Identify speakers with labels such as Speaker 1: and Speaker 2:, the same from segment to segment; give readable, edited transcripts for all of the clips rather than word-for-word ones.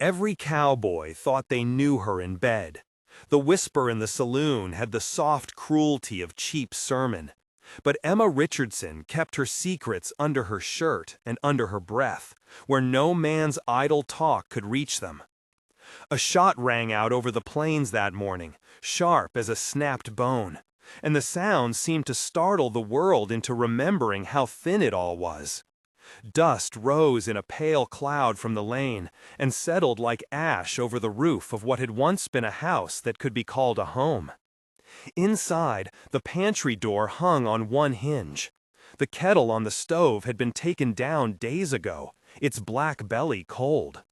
Speaker 1: Every cowboy thought they knew her in bed. The whisper in the saloon had the soft cruelty of cheap sermon. But Emma Richardson kept her secrets under her shirt and under her breath, where no man's idle talk could reach them. A shot rang out over the plains that morning, sharp as a snapped bone, and the sound seemed to startle the world into remembering how thin it all was. Dust rose in a pale cloud from the lane and settled like ash over the roof of what had once been a house that could be called a home. Inside, the pantry door hung on one hinge. The kettle on the stove had been taken down days ago, its black belly cold.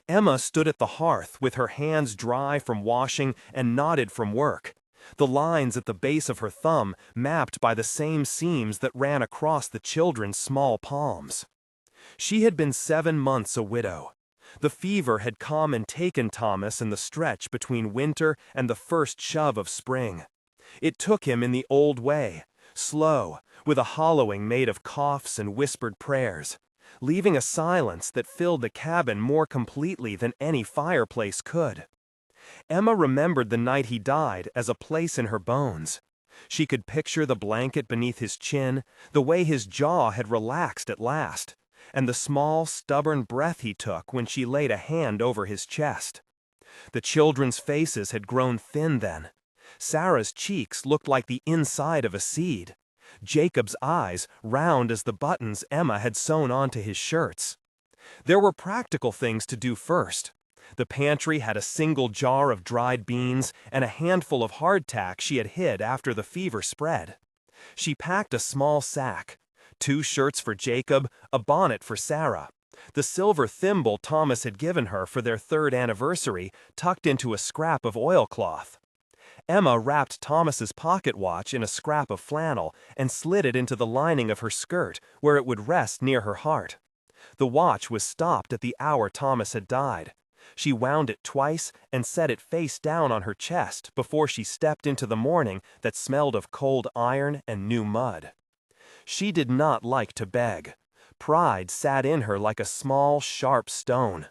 Speaker 1: Emma stood at the hearth with her hands dry from washing and knotted from work, the lines at the base of her thumb mapped by the same seams that ran across the children's small palms. She had been 7 months a widow. The fever had come and taken Thomas in the stretch between winter and the first shove of spring. It took him in the old way, slow, with a hollowing made of coughs and whispered prayers, leaving a silence that filled the cabin more completely than any fireplace could. Emma remembered the night he died as a place in her bones. She could picture the blanket beneath his chin, the way his jaw had relaxed at last, and the small, stubborn breath he took when she laid a hand over his chest. The children's faces had grown thin then. Sarah's cheeks looked like the inside of a seed. Jacob's eyes round as the buttons Emma had sewn onto his shirts. There were practical things to do first. The pantry had a single jar of dried beans and a handful of hardtack she had hid after the fever spread. She packed a small sack, 2 shirts for Jacob, a bonnet for Sarah, the silver thimble Thomas had given her for their 3rd anniversary tucked into a scrap of oilcloth. Emma wrapped Thomas's pocket watch in a scrap of flannel and slid it into the lining of her skirt where it would rest near her heart. The watch was stopped at the hour Thomas had died. She wound it twice and set it face down on her chest before she stepped into the morning that smelled of cold iron and new mud. She did not like to beg. Pride sat in her like a small, sharp stone.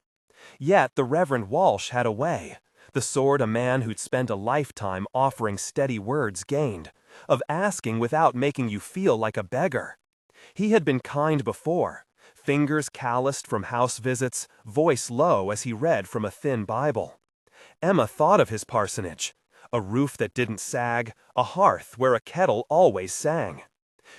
Speaker 1: Yet the Reverend Walsh had a way, the sort a man who'd spent a lifetime offering steady words gained, of asking without making you feel like a beggar. He had been kind before, fingers calloused from house visits, voice low as he read from a thin Bible. Emma thought of his parsonage, a roof that didn't sag, a hearth where a kettle always sang.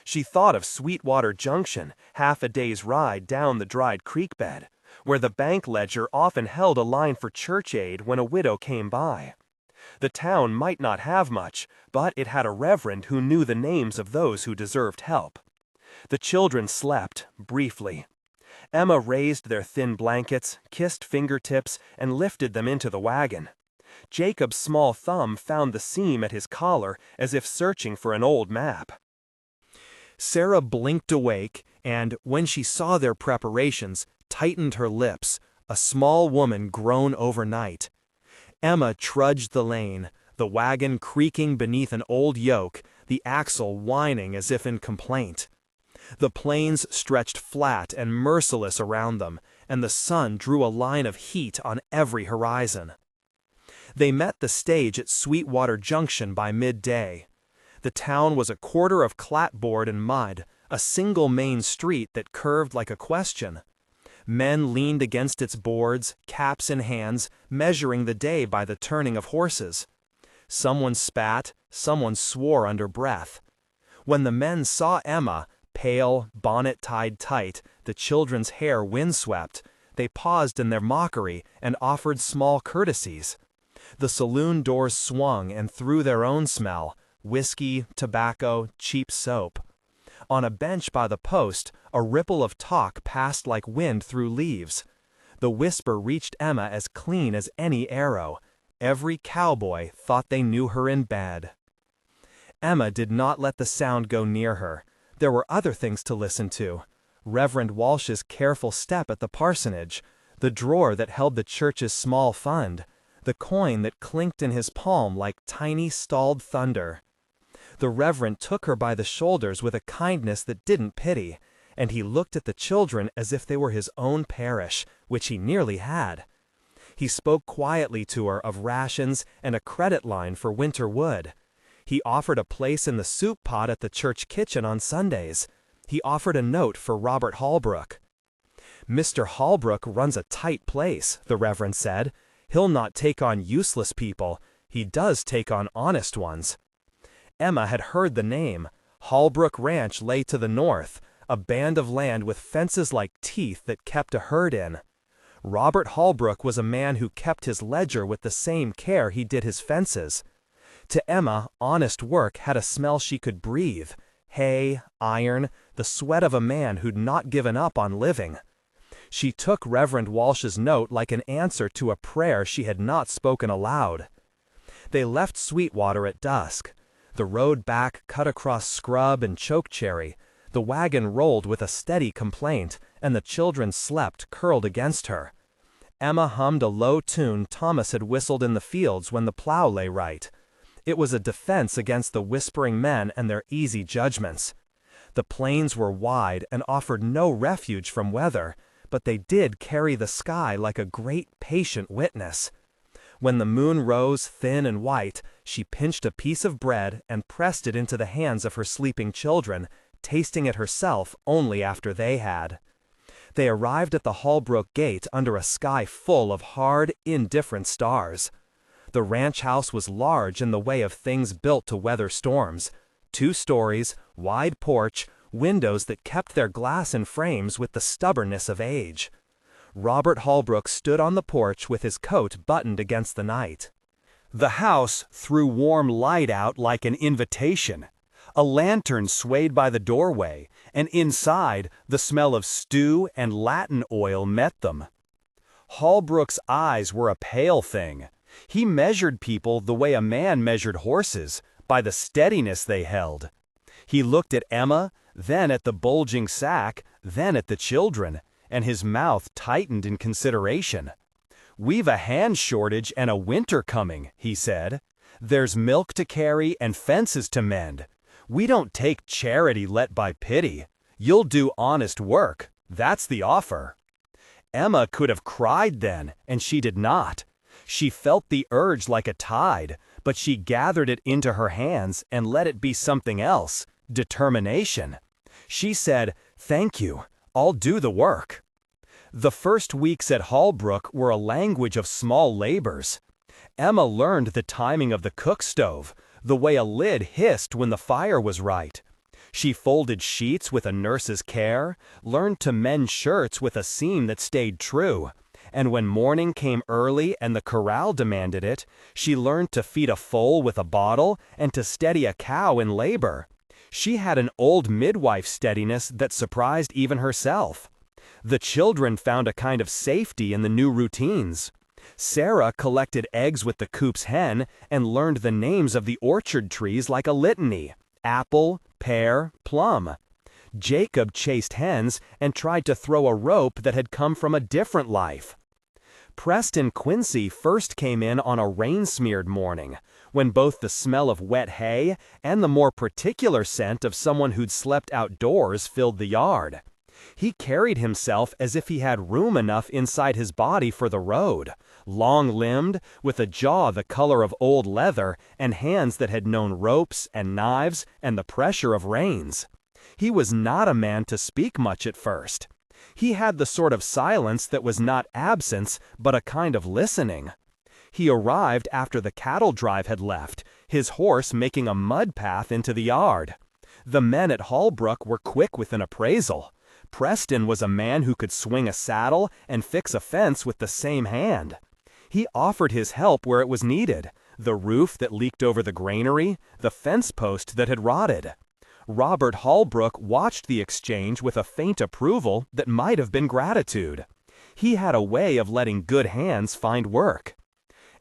Speaker 1: She thought of Sweetwater Junction, half a day's ride down the dried creek bed, where the bank ledger often held a line for church aid when a widow came by. The town might not have much, but it had a reverend who knew the names of those who deserved help. The children slept, briefly. Emma raised their thin blankets, kissed fingertips, and lifted them into the wagon. Jacob's small thumb found the seam at his collar as if searching for an old map. Sarah blinked awake and, when she saw their preparations, tightened her lips, a small woman grown overnight. Emma trudged the lane, the wagon creaking beneath an old yoke, the axle whining as if in complaint. The plains stretched flat and merciless around them, and the sun drew a line of heat on every horizon. They met the stage at Sweetwater Junction by midday. The town was a quarter of clapboard and mud, a single main street that curved like a question. Men leaned against its boards, caps in hands, measuring the day by the turning of horses. Someone spat, someone swore under breath. When the men saw Emma, pale, bonnet tied tight, the children's hair windswept, they paused in their mockery and offered small courtesies. The saloon doors swung and threw their own smell, whiskey, tobacco, cheap soap. On a bench by the post, a ripple of talk passed like wind through leaves. The whisper reached Emma as clean as any arrow. Every cowboy thought they knew her in bed. Emma did not let the sound go near her. There were other things to listen to. Reverend Walsh's careful step at the parsonage, the drawer that held the church's small fund, the coin that clinked in his palm like tiny stalled thunder. The Reverend took her by the shoulders with a kindness that didn't pity, and he looked at the children as if they were his own parish, which he nearly had.
Speaker 2: He spoke quietly to her of rations and a credit line for winter wood. He offered a place in the soup pot at the church kitchen on Sundays. He offered a note for Robert Holbrook. "Mr. Holbrook runs a tight place," the Reverend said. "He'll not take on useless people. He does take on honest ones." Emma had heard the name. Holbrook Ranch lay to the north, a band of land with fences like teeth that kept a herd in. Robert Holbrook was a man who kept his ledger with the same care he did his fences. To Emma, honest work had a smell she could breathe: hay, iron, the sweat of a man who'd not given up on living. She took Reverend Walsh's note like an answer to a prayer she had not spoken aloud. They left Sweetwater at dusk. The road back cut across scrub and chokecherry. The wagon rolled with a steady complaint, and the children slept curled against her. Emma hummed a low tune Thomas had whistled in the fields when the plow lay right. It was a defense against the whispering men and their easy judgments. The plains were wide and offered no refuge from weather, but they did carry the sky like a great patient witness. When the moon rose thin and white, she pinched a piece of bread and pressed it into the hands of her sleeping children, tasting it herself only after they had. They arrived at the Holbrook gate under a sky full of hard, indifferent stars. The ranch house was large in the way of things built to weather storms. 2 stories, wide porch, windows that kept their glass in frames with the stubbornness of age. Robert Holbrook stood on the porch with his coat buttoned against the night.
Speaker 1: The house threw warm light out like an invitation. A lantern swayed by the doorway, and inside, the smell of stew and Latin oil met them. Holbrook's eyes were a pale thing. He measured people the way a man measured horses, by the steadiness they held. He looked at Emma, then at the bulging sack, then at the children, and his mouth tightened in consideration. "We've a hand shortage and a winter coming," he said. "There's milk to carry and fences to mend. We don't take charity let by pity. You'll do honest work. That's the offer." Emma could have cried then, and she did not. She felt the urge like a tide, but she gathered it into her hands and let it be something else: determination. She said, "Thank you. I'll do the work." The first weeks at Holbrook were a language of small labors. Emma learned the timing of the cook stove, the way a lid hissed when the fire was right. She folded sheets with a nurse's care, learned to mend shirts with a seam that stayed true, and when morning came early and the corral demanded it, she learned to feed a foal with a bottle and to steady a cow in labor. She had an old midwife steadiness that surprised even herself. The children found a kind of safety in the new routines. Sarah collected eggs with the coop's hen and learned the names of the orchard trees like a litany: apple, pear, plum. Jacob chased hens and tried to throw a rope that had come from a different life. Preston Quincy first came in on a rain-smeared morning, when both the smell of wet hay and the more particular scent of someone who'd slept outdoors filled the yard. He carried himself as if he had room enough inside his body for the road, long-limbed, with a jaw the color of old leather and hands that had known ropes and knives and the pressure of reins. He was not a man to speak much at first. He had the sort of silence that was not absence, but a kind of listening. He arrived after the cattle drive had left, his horse making a mud path into the yard. The men at Holbrook were quick with an appraisal. Preston was a man who could swing a saddle and fix a fence with the same hand. He offered his help where it was needed: the roof that leaked over the granary, the fence post that had rotted. Robert Holbrook watched the exchange with a faint approval that might have been gratitude. He had a way of letting good hands find work.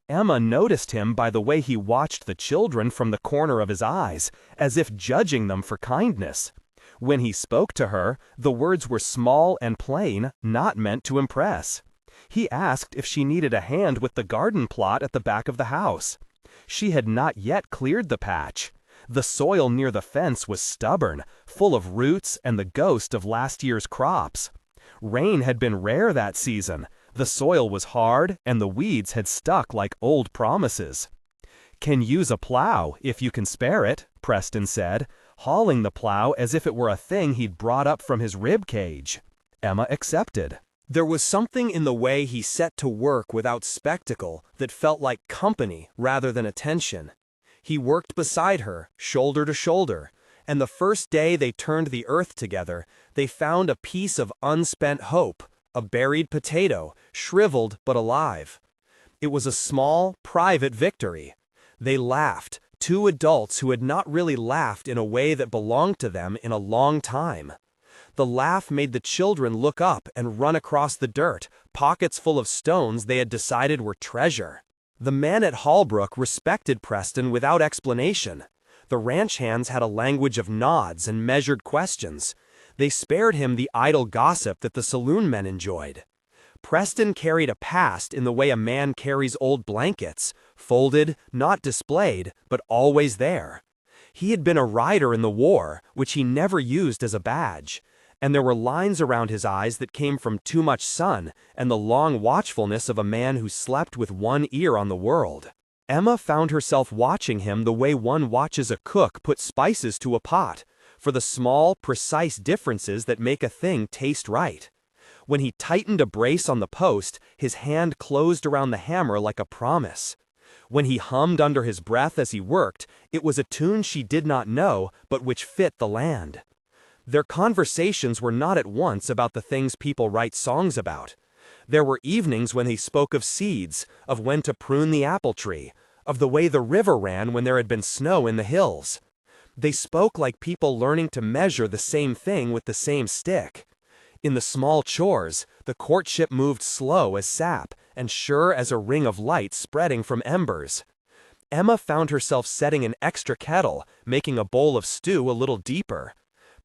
Speaker 1: Emma noticed him by the way he watched the children from the corner of his eyes, as if judging them for kindness. When he spoke to her, the words were small and plain, not meant to impress. He asked if she needed a hand with the garden plot at the back of the house. She had not yet cleared the patch. The soil near the fence was stubborn, full of roots and the ghost of last year's crops. Rain had been rare that season,
Speaker 2: The soil was hard, and the weeds had stuck like old promises. "Can use a plow, if you can spare it," Preston said, hauling the plow as if it were a thing he'd brought up from his rib cage. Emma accepted.
Speaker 1: There was something in the way he set to work without spectacle that felt like company rather than attention. He worked beside her, shoulder to shoulder, and the first day they turned the earth together, they found a piece of unspent hope, a buried potato, shriveled but alive. It was a small, private victory. They laughed, two adults who had not really laughed in a way that belonged to them in a long time. The laugh made the children look up and run across the dirt, pockets full of stones they had decided were treasure. The men at Hallbrook respected Preston without explanation. The ranch hands had a language of nods and measured questions. They spared him the idle gossip that the saloon men enjoyed. Preston carried a past in the way a man carries old blankets, folded, not displayed, but always there. He had been a rider in the war, which he never used as a badge, and there were lines around his eyes that came from too much sun and the long watchfulness of a man who slept with one ear on the world. Emma found herself watching him the way one watches a cook put spices to a pot, for the small, precise differences that make a thing taste right. When he tightened a brace on the post, his hand closed around the hammer like a promise. When he hummed under his breath as he worked, it was a tune she did not know, but which fit the land. Their conversations were not at once about the things people write songs about. There were evenings when he spoke of seeds, of when to prune the apple tree, of the way the river ran when there had been snow in the hills. They spoke like people learning to measure the same thing with the same stick. In the small chores, the courtship moved slow as sap and sure as a ring of light spreading from embers. Emma found herself setting an extra kettle, making a bowl of stew a little deeper.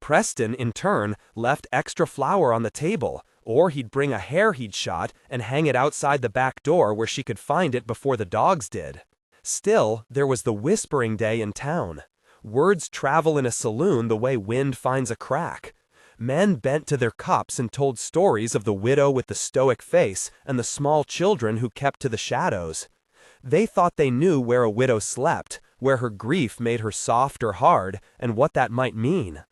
Speaker 1: Preston, in turn, left extra flour on the table, or he'd bring a hare he'd shot and hang it outside the back door where she could find it before the dogs did. Still, there was the whispering day in town. Words travel in a saloon the way wind finds a crack. Men bent to their cups and told stories of the widow with the stoic face and the small children who kept to the shadows. They thought they knew where a widow slept, where her grief made her soft or hard, and what that might mean.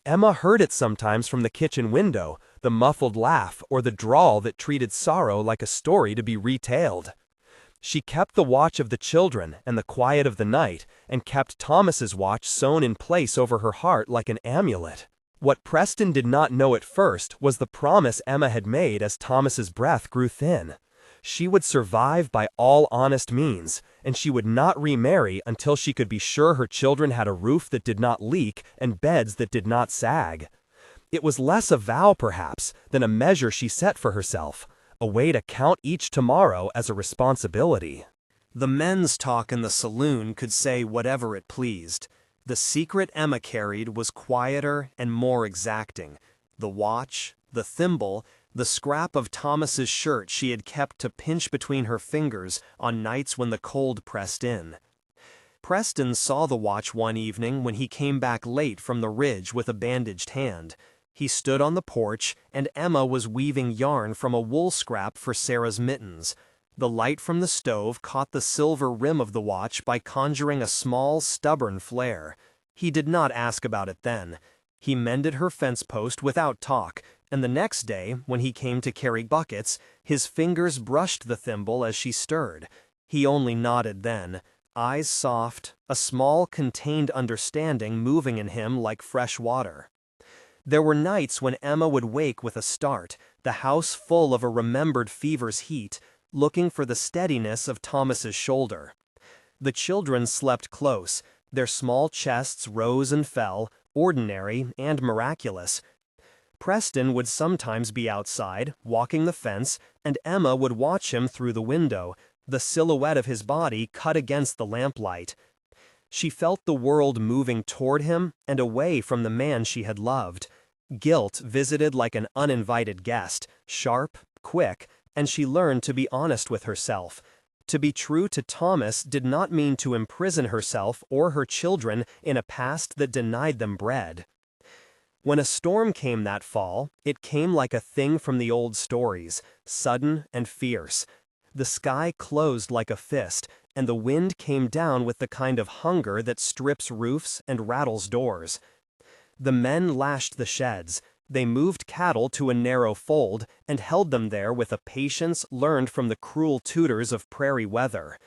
Speaker 1: Emma heard it sometimes from the kitchen window, the muffled laugh or the drawl that treated sorrow like a story to be retailed. She kept the watch of the children and the quiet of the night, and kept Thomas's watch sewn in place over her heart like an amulet. What Preston did not know at first was the promise Emma had made as Thomas's breath grew thin. She would survive by all honest means, and she would not remarry until she could be sure her children had a roof that did not leak and beds that did not sag. It was less a vow, perhaps, than a measure she set for herself, a way to count each tomorrow as a responsibility. The men's talk in the saloon could say whatever it pleased. The secret Emma carried was quieter and more exacting. The watch, the thimble, the scrap of Thomas's shirt she had kept to pinch between her fingers on nights when the cold pressed in. Preston saw the watch one evening when he came back late from the ridge with a bandaged hand. He stood on the porch, and Emma was weaving yarn from a wool scrap for Sarah's mittens. The light from the stove caught the silver rim of the watch by conjuring a small, stubborn flare. He did not ask about it then. He mended her fence post without talk, and the next day, when he came to carry buckets, his fingers brushed the thimble as she stirred. He only nodded then, eyes soft, a small, contained understanding moving in him like fresh water. There were nights when Emma would wake with a start, the house full of a remembered fever's heat, looking for the steadiness of Thomas's shoulder. The children slept close. Their small chests rose and fell, ordinary and miraculous. Preston would sometimes be outside, walking the fence, and Emma would watch him through the window, the silhouette of his body cut against the lamplight. She felt the world moving toward him and away from the man she had loved. Guilt visited like an uninvited guest, sharp, quick, and she learned to be honest with herself. To be true to Thomas did not mean to imprison herself or her children in a past that denied them bread.
Speaker 2: When a storm came that fall, it came like a thing from the old stories, sudden and fierce. The sky closed like a fist, and the wind came down with the kind of hunger that strips roofs and rattles doors. The men lashed the sheds. They moved cattle to a narrow fold and held them there with a patience learned from the cruel tutors of prairie weather.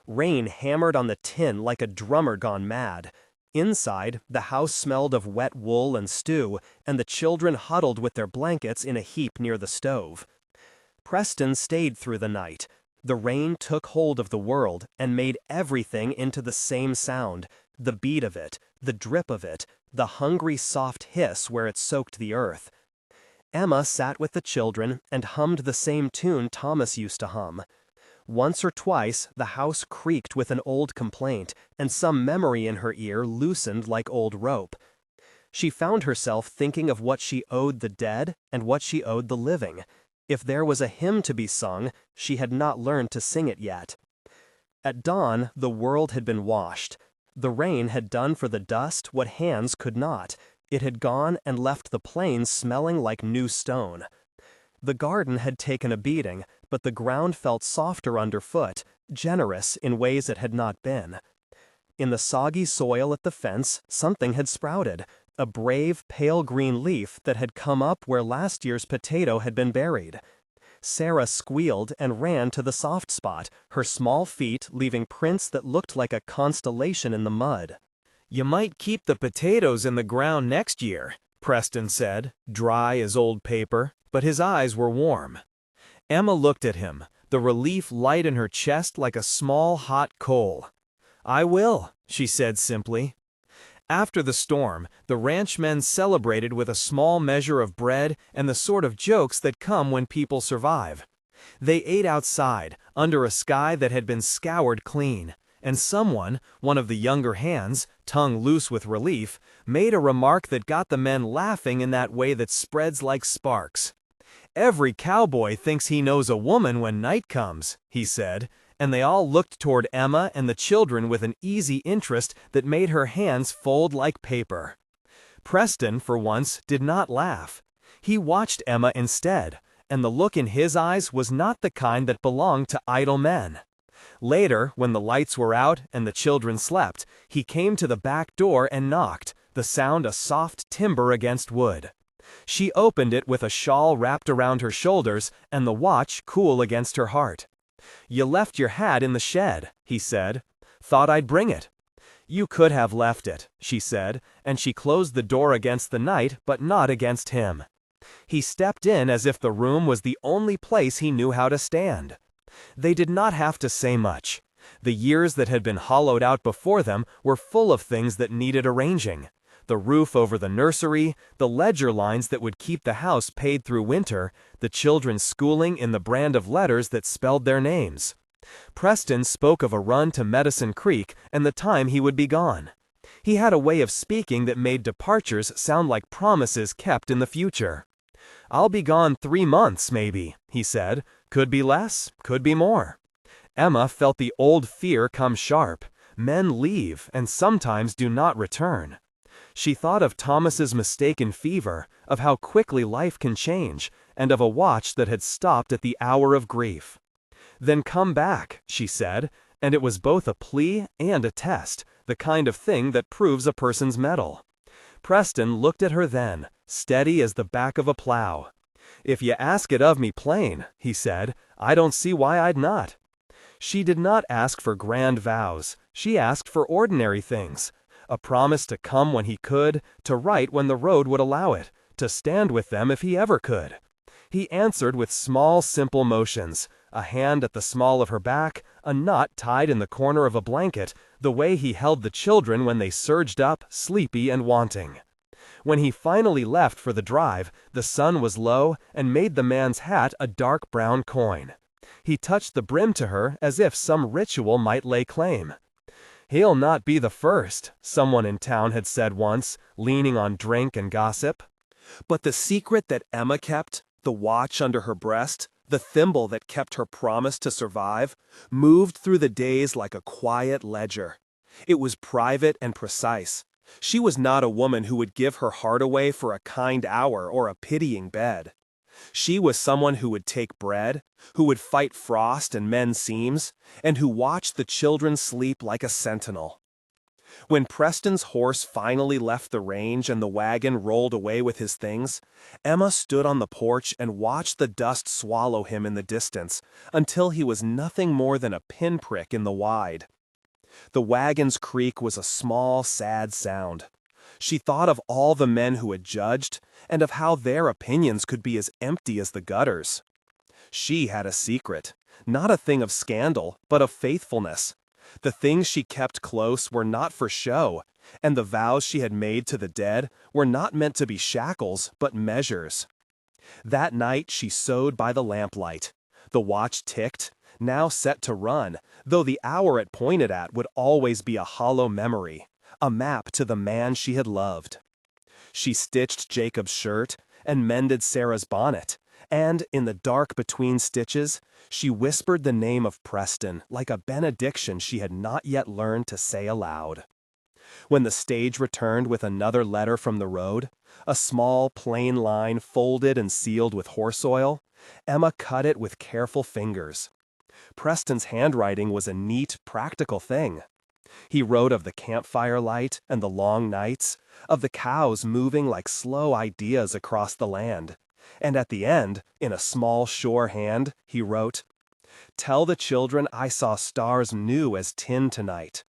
Speaker 2: Rain hammered on the tin like a drummer gone mad. Inside, the house smelled of wet wool and stew, and the children huddled with their blankets in a heap near the stove. Preston stayed through the night. The rain took hold of the world and made everything into the same sound, the beat of it, the drip of it, the hungry soft hiss where it soaked the earth. Emma sat with the children and hummed the same tune Thomas used to hum. Once or twice the house creaked with an old complaint, and some memory in her ear loosened like old rope. She found herself thinking of what she owed the dead and what she owed the living. If there was a hymn to be sung, she had not learned to sing it yet. At dawn, the world had been washed. The rain had done for the dust what hands could not. It had gone and left the plains smelling like new stone. The garden had taken a beating, but the ground felt softer underfoot, generous in ways it had not been. In the soggy soil at the fence, something had sprouted, a brave, pale green leaf that had come up where last year's potato had been buried. Sarah squealed and ran to the soft spot, her small feet leaving prints that looked like a constellation in the mud.
Speaker 1: "You might keep the potatoes in the ground next year," Preston said, dry as old paper, but his eyes were warm. Emma looked at him, the relief light in her chest like a small hot coal. "I will," she said simply. After the storm, the ranchmen celebrated with a small measure of bread and the sort of jokes that come when people survive. They ate outside, under a sky that had been scoured clean, and someone, one of the younger hands, tongue loose with relief, made a remark that got the men laughing in that way that spreads like sparks. "Every cowboy thinks he knows a woman when night comes," he said, and they all looked toward Emma and the children with an easy interest that made her hands fold like paper. Preston, for once, did not laugh. He watched Emma instead, and the look in his eyes was not the kind that belonged to idle men. Later, when the lights were out and the children slept, he came to the back door and knocked, the sound a soft timber against wood. She opened it with a shawl wrapped around her shoulders and the watch cool against her heart. "You left your hat in the shed," he said. "Thought I'd bring it." "You could have left it," she said, and she closed the door against the night but not against him. He stepped in as if the room was the only place he knew how to stand. They did not have to say much. The years that had been hollowed out before them were full of things that needed arranging. The roof over the nursery, the ledger lines that would keep the house paid through winter, the children's schooling in the brand of letters that spelled their names. Preston spoke of a run to Medicine Creek and the time he would be gone. He had a way of speaking that made departures sound like promises kept in the future. "I'll be gone 3 months, maybe," he said. "Could be less, could be more." Emma felt the old fear come sharp. Men leave and sometimes do not return. She thought of Thomas's mistaken fever, of how quickly life can change, and of a watch that had stopped at the hour of grief. "Then come back," she said, and it was both a plea and a test, the kind of thing that proves a person's mettle. Preston looked at her then, steady as the back of a plow. "If you ask it of me plain," he said, "I don't see why I'd not." She did not ask for grand vows, she asked for ordinary things. A promise to come when he could, to write when the road would allow it, to stand with them if he ever could. He answered with small simple motions, a hand at the small of her back, a knot tied in the corner of a blanket, the way he held the children when they surged up, sleepy and wanting. When he finally left for the drive, the sun was low and made the man's hat a dark brown coin. He touched the brim to her as if some ritual might lay claim. "He'll not be the first," someone in town had said once, leaning on drink and gossip. But the secret that Emma kept, the watch under her breast, the thimble that kept her promise to survive, moved through the days like a quiet ledger. It was private and precise. She was not a woman who would give her heart away for a kind hour or a pitying bed. She was someone who would take bread, who would fight frost and mend seams, and who watched the children sleep like a sentinel. When Preston's horse finally left the range and the wagon rolled away with his things, Emma stood on the porch and watched the dust swallow him in the distance until he was nothing more than a pinprick in the wide. The wagon's creak was a small, sad sound. She thought of all the men who had judged, and of how their opinions could be as empty as the gutters. She had a secret, not a thing of scandal, but of faithfulness. The things she kept close were not for show, and the vows she had made to the dead were not meant to be shackles, but measures. That night she sewed by the lamplight. The watch ticked, now set to run, though the hour it pointed at would always be a hollow memory, a map to the man she had loved. She stitched Jacob's shirt and mended Sarah's bonnet, and, in the dark between stitches, she whispered the name of Preston like a benediction she had not yet learned to say aloud. When the stage returned with another letter from the road, a small, plain line folded and sealed with horse oil, Emma cut it with careful fingers. Preston's handwriting was a neat, practical thing. He wrote of the campfire light and the long nights, of the cows moving like slow ideas across the land, and at the end, in a small, sure hand, he wrote, "Tell the children I saw stars new as tin tonight."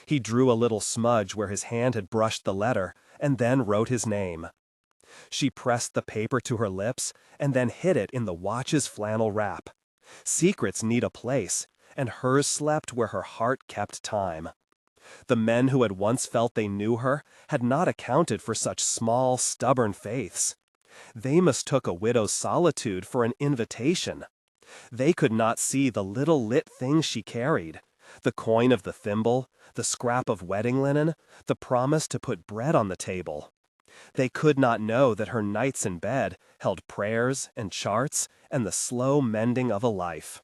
Speaker 1: He drew a little smudge where his hand had brushed the letter, and then wrote his name. She pressed the paper to her lips, and then hid it in the watch's flannel wrap. Secrets need a place, and hers slept where her heart kept time. The men who had once felt they knew her had not accounted for such small, stubborn faiths. They mistook a widow's solitude for an invitation. They could not see the little lit things she carried, the coin of the thimble, the scrap of wedding linen, the promise to put bread on the table. They could not know that her nights in bed held prayers and charts and the slow mending of a life.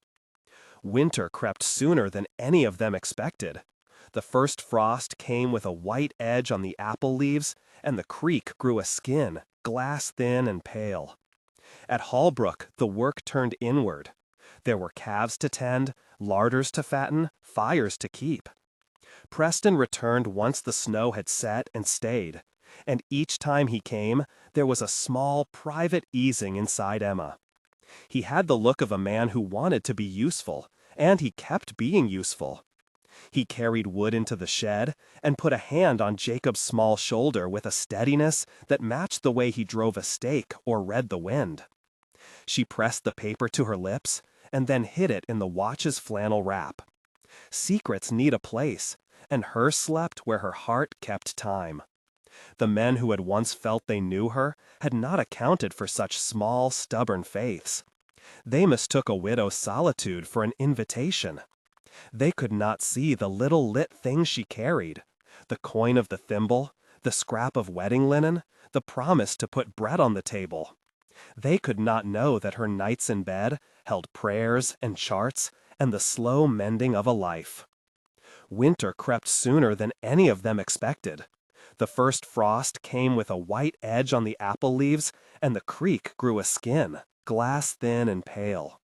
Speaker 1: Winter crept sooner than any of them expected. The first frost came with a white edge on the apple leaves, and the creek grew a skin, glass thin and pale. At Hallbrook, the work turned inward. There were calves to tend, larders to fatten, fires to keep. Preston returned once the snow had set and stayed, and each time he came, there was a small, private easing inside Emma. He had the look of a man who wanted to be useful, and he kept being useful. He carried wood into the shed and put a hand on Jacob's small shoulder with a steadiness that matched the way he drove a stake or read the wind. She pressed the paper to her lips and then hid it in the watch's flannel wrap. Secrets need a place, and hers slept where her heart kept time. The men who had once felt they knew her had not accounted for such small, stubborn faiths. They mistook a widow's solitude for an invitation. They could not see the little lit things she carried, the coin of the thimble, the scrap of wedding linen, the promise to put bread on the table. They could not know that her nights in bed held prayers and charts and the slow mending of a life. Winter crept sooner than any of them expected. The first frost came with a white edge on the apple leaves, and the creek grew a skin, glass thin and pale.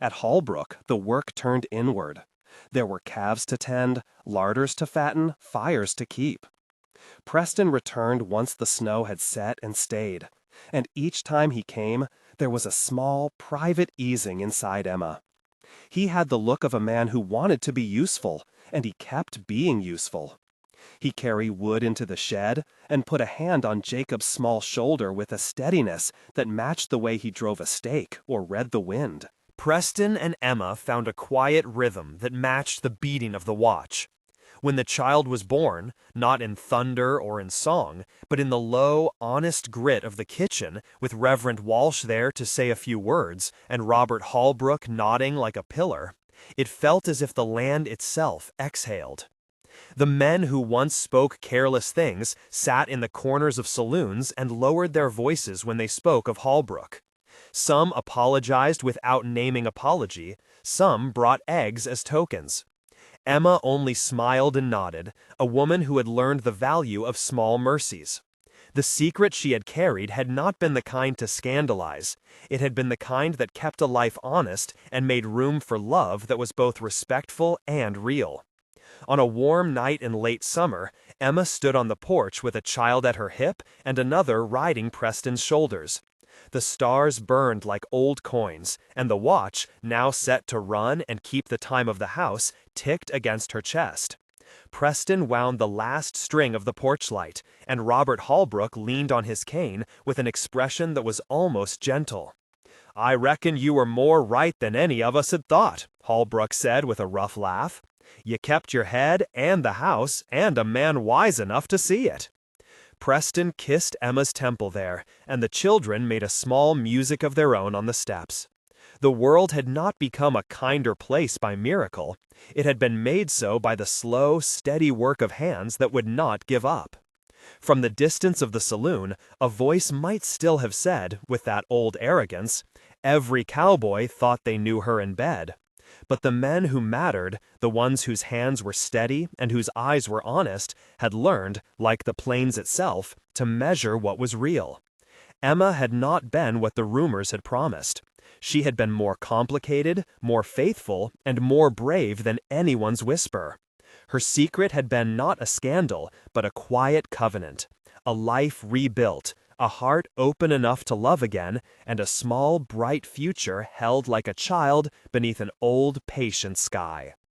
Speaker 1: At Hallbrook, the work turned inward. There were calves to tend, larders to fatten, fires to keep. Preston returned once the snow had set and stayed, and each time he came, there was a small, private easing inside Emma. He had the look of a man who wanted to be useful, and he kept being useful. He carried wood into the shed and put a hand on Jacob's small shoulder with a steadiness that matched the way he drove a stake or read the wind.
Speaker 2: Preston and Emma found a quiet rhythm that matched the beating of the watch. When the child was born, not in thunder or in song, but in the low, honest grit of the kitchen, with Reverend Walsh there to say a few words, and Robert Hallbrook nodding like a pillar, it felt as if the land itself exhaled. The men who once spoke careless things sat in the corners of saloons and lowered their voices when they spoke of Hallbrook. Some apologized without naming apology, some brought eggs as tokens. Emma only smiled and nodded, a woman who had learned the value of small mercies. The secret she had carried had not been the kind to scandalize. It had been the kind that kept a life honest and made room for love that was both respectful and real. On a warm night in late summer, Emma stood on the porch with a child at her hip and another riding Preston's shoulders. The stars burned like old coins, and the watch, now set to run and keep the time of the house, ticked against her chest. Preston wound the last string of the porch light, and Robert Holbrook leaned on his cane with an expression that was almost gentle. "I reckon you were more right than any of us had thought," Holbrook said with a rough laugh. "You kept your head and the house, and a man wise enough to see it." Preston kissed Emma's temple there, and the children made a small music of their own on the steps. The world had not become a kinder place by miracle. It had been made so by the slow, steady work of hands that would not give up. From the distance of the saloon, a voice might still have said, with that old arrogance, "Every cowboy thought they knew her in bed." But the men who mattered, the ones whose hands were steady and whose eyes were honest, had learned, like the plains itself, to measure what was real. Emma had not been what the rumors had promised. She had been more complicated, more faithful, and more brave than anyone's whisper. Her secret had been not a scandal, but a quiet covenant, a life rebuilt, a heart open enough to love again, and a small, bright future held like a child beneath an old, patient sky.